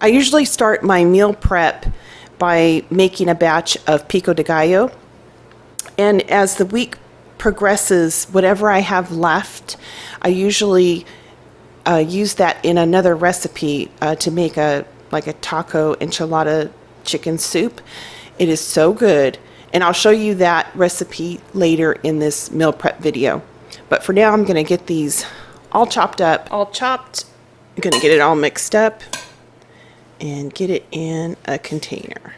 I usually start my meal prep by making a batch of Pico de Gallo. And as the week progresses, whatever I have left, I usually use that in another recipe to make like a taco enchilada chicken soup. It is so good. And I'll show you that recipe later in this meal prep video. But for now, I'm going to get these all chopped up, all chopped. I'm going to get it all mixed up and get it in a container.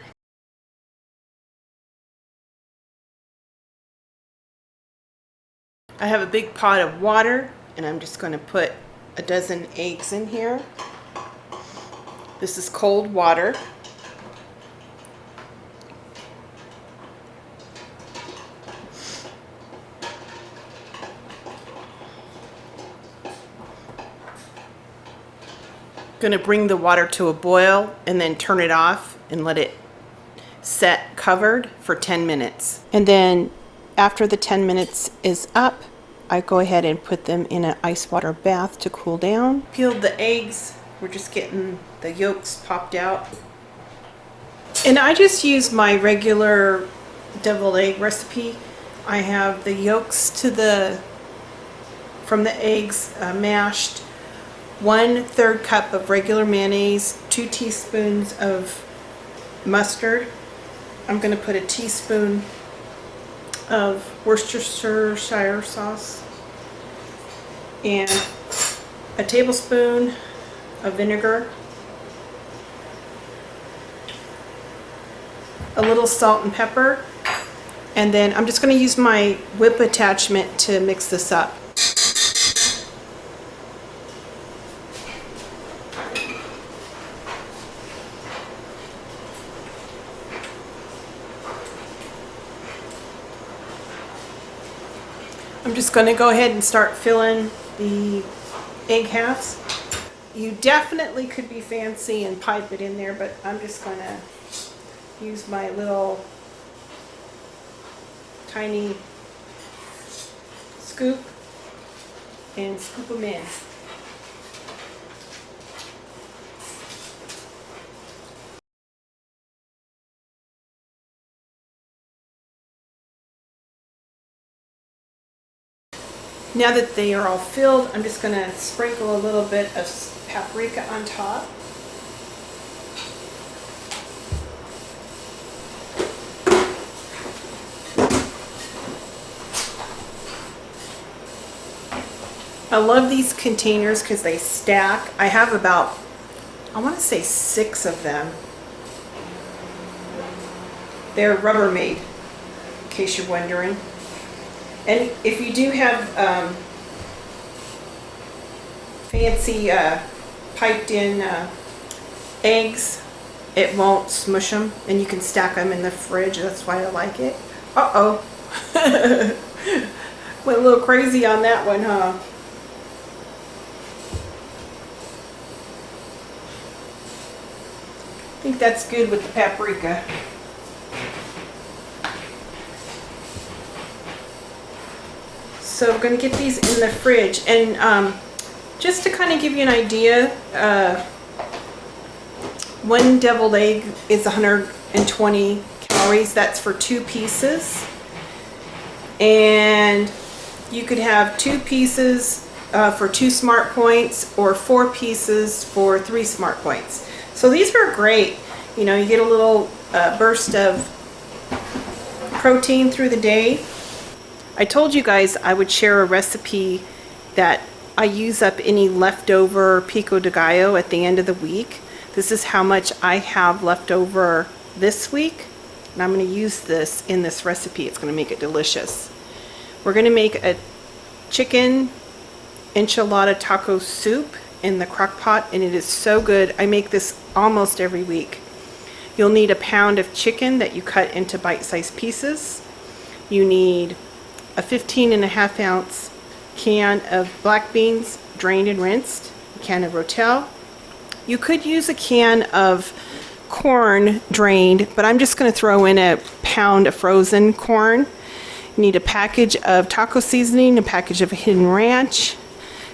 I have a big pot of water, and I'm just going to put a dozen eggs in here. This is cold water. Going to bring the water to a boil and then turn it off and let it set covered for 10 minutes. And then after the 10 minutes is up, I go ahead and put them in an ice water bath to cool down. Peeled the eggs. We're just getting the yolks popped out. And I just use my regular deviled egg recipe. I have the yolks from the eggs mashed, 1/3 cup of regular mayonnaise, 2 teaspoons of mustard. I'm going to put a teaspoon of Worcestershire sauce and a tablespoon of vinegar, a little salt and pepper, and then I'm just going to use my whip attachment to mix this up. I'm just going to go ahead and start filling the egg halves. You definitely could be fancy and pipe it in there, but I'm just going to use my little tiny scoop and scoop them in. Now that they are all filled, I'm just going to sprinkle a little bit of paprika on top. I love these containers because they stack. I have about, I want to say 6 of them. They're Rubbermaid, in case you're wondering. And if you do have fancy piped in eggs, it won't smush them, and you can stack them in the fridge. That's why I like it. Uh-oh. Went a little crazy on that one, huh? I think that's good with the paprika. So we're going to get these in the fridge, and just to kind of give you an idea, one deviled egg is 120 calories. That's for 2 pieces, and you could have 2 pieces for 2 smart points, or 4 pieces for 3 smart points. So these are great. You know, you get a little burst of protein through the day. I told you guys I would share a recipe that I use up any leftover Pico de Gallo at the end of the week. This is how much I have left over this week, and I'm going to use this in this recipe. It's going to make it delicious. We're going to make a chicken enchilada taco soup in the crock pot, and it is so good. I make this almost every week. You'll need a pound of chicken that you cut into bite-sized pieces. You need a 15.5 ounce can of black beans, drained and rinsed, a can of rotel. You could use a can of corn drained, but I'm just going to throw in a pound of frozen corn. You need a package of taco seasoning, a package of hidden ranch,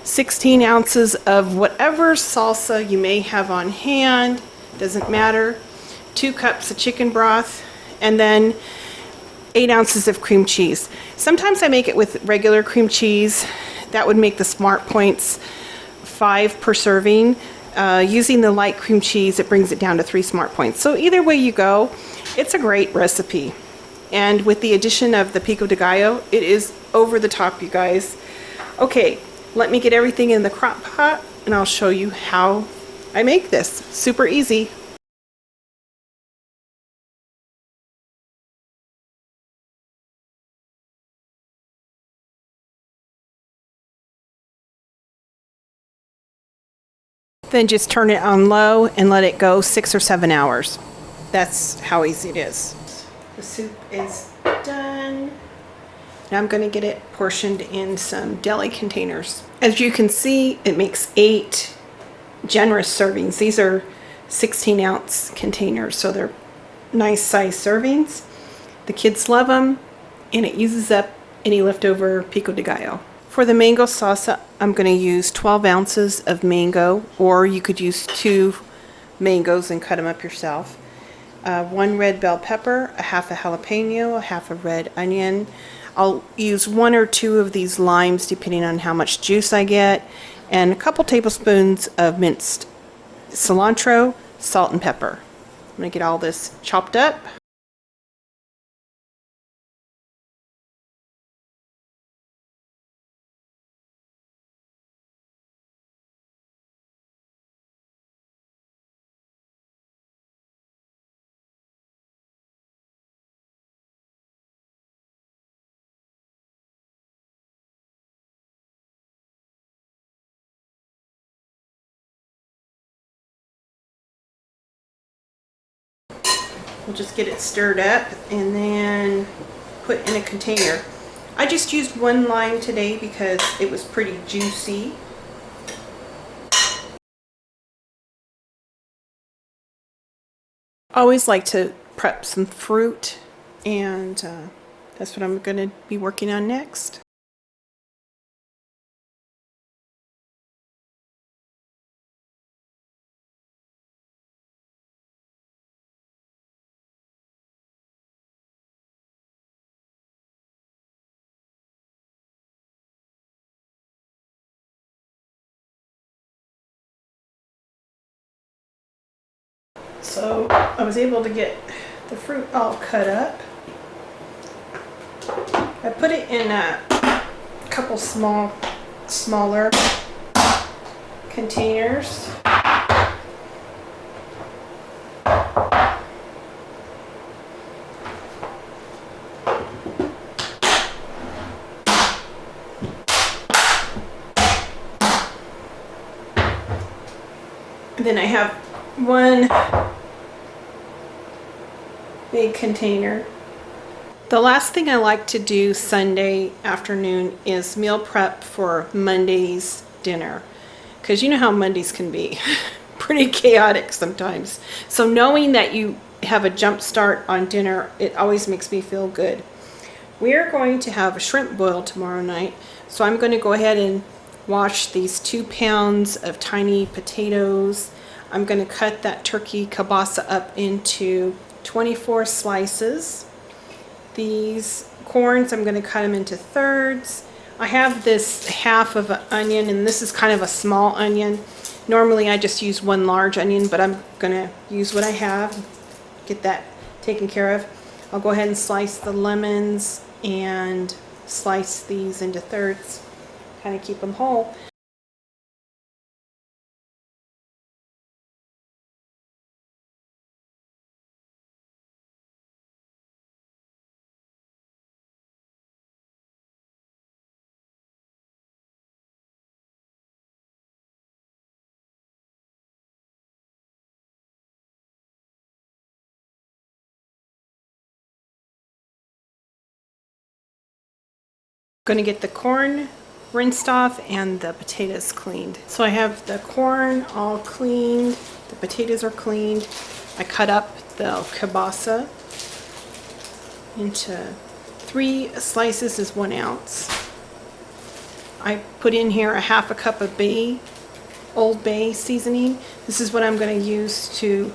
16 ounces of whatever salsa you may have on hand, doesn't matter. 2 cups of chicken broth, and then 8 ounces of cream cheese. Sometimes I make it with regular cream cheese. That would make the Smart Points 5 per serving. Using the light cream cheese, it brings it down to 3 Smart Points. So either way you go, it's a great recipe. And with the addition of the Pico de Gallo, it is over the top, you guys. Okay, let me get everything in the crock pot and I'll show you how I make this. Super easy. Then just turn it on low and let it go 6 or 7 hours. That's how easy it is. The soup is done. Now I'm going to get it portioned in some deli containers. As you can see, it makes 8 generous servings. These are 16-ounce containers, so they're nice size servings. The kids love them, and it uses up any leftover Pico de Gallo. For the mango salsa, I'm going to use 12 ounces of mango, or you could use 2 mangoes and cut them up yourself. 1 red bell pepper, a half a jalapeno, a half a red onion. I'll use 1 or 2 of these limes depending on how much juice I get, and a couple tablespoons of minced cilantro, salt, and pepper. I'm going to get all this chopped up. We'll just get it stirred up and then put in a container. I just used 1 lime today because it was pretty juicy. I always like to prep some fruit, and that's what I'm going to be working on next. So I was able to get the fruit all cut up. I put it in a couple smaller containers. Then I have 1 big container. The last thing I like to do Sunday afternoon is meal prep for Monday's dinner, because you know how Mondays can be pretty chaotic sometimes. So knowing that you have a jump start on dinner, it always makes me feel good. We are going to have a shrimp boil tomorrow night, so I'm going to go ahead and wash these 2 pounds of tiny potatoes. I'm going to cut that turkey kielbasa up into 24 slices. These corns, I'm going to cut them into thirds. I have this half of an onion, and this is kind of a small onion. Normally I just use 1 large onion, but I'm going to use what I have, get that taken care of. I'll go ahead and slice the lemons and slice these into thirds, kind of keep them whole. Going to get the corn rinsed off and the potatoes cleaned. So I have the corn all cleaned, the potatoes are cleaned. I cut up the kielbasa into 3 slices is 1 ounce. I put in here a half a cup of bay Old Bay seasoning. This is what I'm going to use to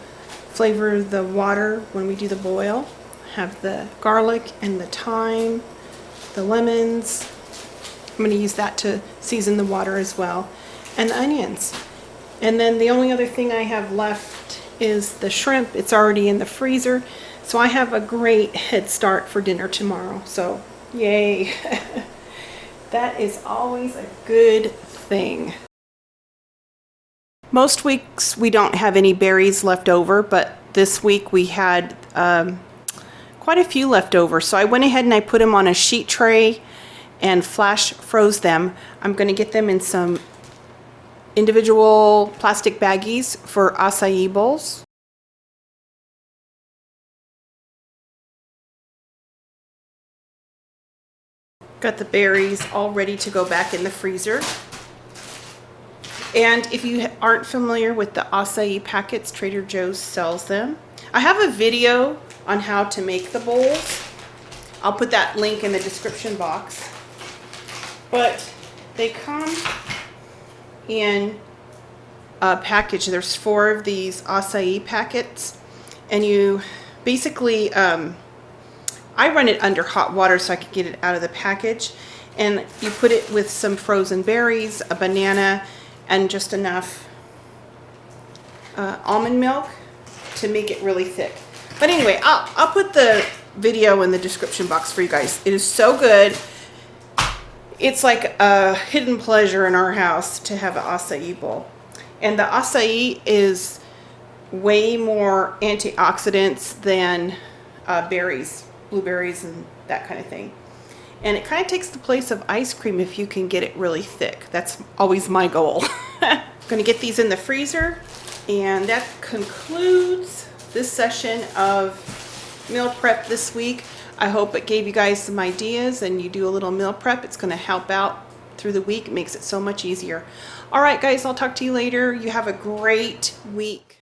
flavor the water when we do the boil. Have the garlic and the thyme, the lemons. I'm going to use that to season the water as well, and the onions. And then the only other thing I have left is the shrimp. It's already in the freezer, so I have a great head start for dinner tomorrow. So yay. That is always a good thing. Most weeks we don't have any berries left over, but this week we had quite a few left over. So I went ahead and I put them on a sheet tray and flash froze them. I'm going to get them in some individual plastic baggies for acai bowls. Got the berries all ready to go back in the freezer. And if you aren't familiar with the acai packets, Trader Joe's sells them. I have a video on how to make the bowls. I'll put that link in the description box. But they come in a package. There's 4 of these acai packets, and you basically I run it under hot water so I can get it out of the package, and you put it with some frozen berries, a banana, and just enough almond milk to make it really thick. But anyway, I'll put the video in the description box for you guys. It is so good. It's like a hidden pleasure in our house to have an acai bowl. And the acai is way more antioxidants than berries, blueberries and that kind of thing. And it kind of takes the place of ice cream if you can get it really thick. That's always my goal. I'm going to get these in the freezer. And that concludes this session of meal prep this week. I hope it gave you guys some ideas and you do a little meal prep. It's going to help out through the week. It makes it so much easier. All right, guys, I'll talk to you later. You have a great week.